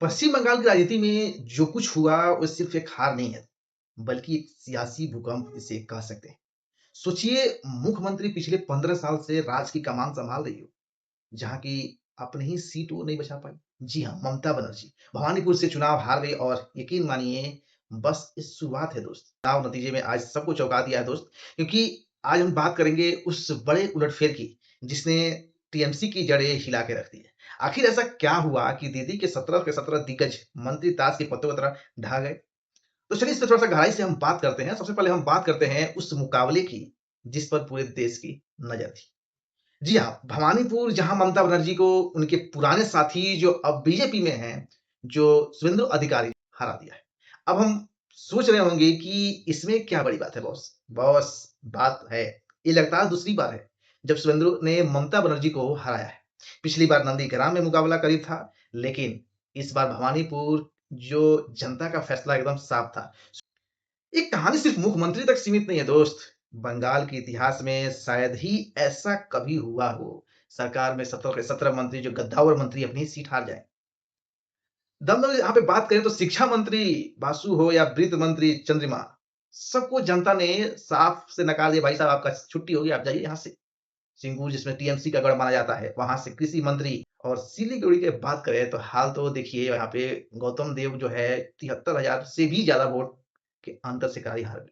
पश्चिम बंगाल की राजनीति में जो कुछ हुआ वो सिर्फ एक हार नहीं है, बल्कि एक सियासी भूकंप इसे कह सकते हैं। सोचिए मुख्यमंत्री पिछले 15 साल से राज की कमान संभाल रही हो, जहाँ की अपनी ही सीट वो नहीं बचा पाई। जी हाँ, ममता बनर्जी भवानीपुर से चुनाव हार गई और यकीन मानिए बस इस शुरुआत है दोस्त। चुनाव नतीजे में आज सबको चौंका दिया है दोस्त, क्योंकि आज हम बात करेंगे उस बड़े उलटफेर की, जिसने टीएमसी की जड़ें हिला के रख दी है। आखिर ऐसा क्या हुआ कि दीदी के 17 दिग्गज मंत्री ताश के पत्तों की तरह ढह गए? तो चलिए इस पे थोड़ा-सा गहराई से हम बात करते हैं। सबसे पहले हम बात करते हैं उस मुकाबले की, जिस पर पूरे देश की नज़र थी। जी हाँ, भवानीपुर जहाँ ममता बनर्जी को उनके पुराने साथी जो अब बीजेपी में हैं, जो शुभेंदु अधिकारी हरा दिया है। अब हम सोच रहे होंगे कि इसमें क्या बड़ी बात है बॉस? बॉस बात है, ये लगातार दूसरी बार है, जब शुभेंदु ने ममता बनर्जी को हराया है। पिछली बार नंदीग्राम में मुकाबला करीब था, लेकिन इस बार भवानीपुर जो जनता का फैसला एकदम साफ था। ये कहानी सिर्फ मुख्यमंत्री तक सीमित नहीं है दोस्त। बंगाल के इतिहास में शायद ही ऐसा कभी हुआ हो। सरकार में 17 के 17 मंत्री जो गद्दावर मंत्री अपनी सीट हार जाएँ। दम यहाँ पे बात करें तो शिक्षा मंत्री बासु हो या वित्त मंत्री चंद्रिमा, सबको जनता ने साफ से नकार दिया, भाई साहब आपका छुट्टी होगी, आप जाइए यहाँ से। सिंगूर जिसमें टीएमसी का गढ़ माना जाता है, वहाँ से कृषि मंत्री और सिलीगुड़ी की बात करें तो हाल तो देखिए यहाँ पे गौतम देव जो है 73,000 से भी ज़्यादा वोट के अंतर से करारी हार गए।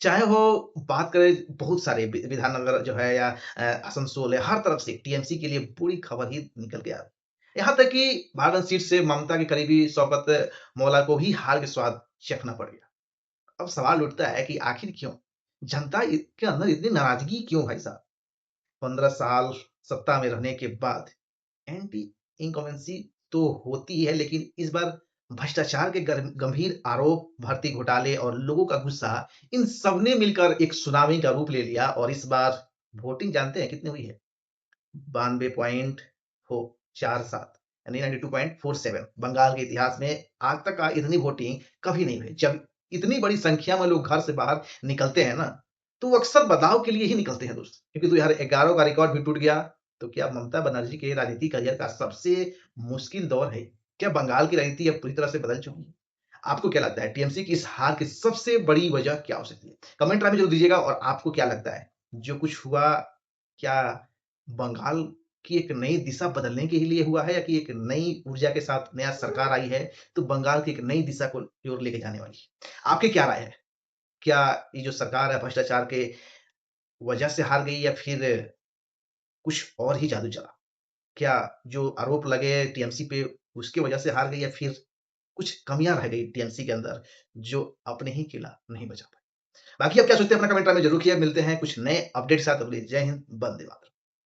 चाहे वो बात करें बहुत सारे विधाननगर जो है या आसनसोल है, हर तरफ से टीएमसी के लिए बुरी खबर ही निकल के आ रही है। यहाँ तक कि बारडन सीट से ममता के करीबी शौकत मौला को भी हार के स्वाद चखना पड़ गया। अब सवाल उठता है कि आखिर क्यों? जनता के अंदर इतनी नाराजगी क्यों भाई साहब? 15 साल सत्ता में रहने के बाद एंटी इनकम्बेंसी तो होती है, लेकिन इस बार भ्रष्टाचार के गंभीर आरोप, भर्ती घोटाले और लोगों का गुस्सा, इन सब ने मिलकर एक सुनामी का रूप ले लिया और इस बार वोटिंग जानते हैं कितनी हुई है? 92.47 यानी 92.47। बंगाल के इतिहास में आज तक का इतनी वोटिंग कभी नहीं हुई। जब इतनी बड़ी संख्या में लोग घर से बाहर निकलते हैं ना, तो वो अक्सर बदलाव के लिए ही निकलते हैं दोस्त। क्योंकि 2011 का रिकॉर्ड भी टूट गया, तो क्या ममता बनर्जी के राजनीतिक करियर का सबसे मुश्किल दौर है? क्या बंगाल की राजनीति अब पूरी तरह से बदल चुकी है? आपको क्या लगता है टीएमसी की इस हार की सबसे बड़ी वजह क्या हो सकती है? कमेंट में ज़रूर दीजिएगा और आपको क्या लगता है? जो कुछ हुआ, क्या बंगाल की एक नई दिशा बदलने के लिए हुआ है या कि एक नई ऊर्जा के साथ नया सरकार आई है, तो बंगाल की एक नई दिशा को की ओर लेके जाने वाली है? आपकी क्या राय है? क्या ये जो सरकार है भ्रष्टाचार के वजह से हार गई या फिर कुछ और ही जादू चला? क्या जो आरोप लगे टीएमसी पे उसकी वजह से हार गई या फिर कुछ कमियाँ रह गई टीएमसी के अंदर जो अपने ही किला नहीं बचा पाई? बाकी आप क्या सोचते हैं अपना कमेंट में ज़रूर किया। मिलते हैं कुछ नए अपडेट के साथ, तब तक के लिए जय हिंद, वंदे मातरम।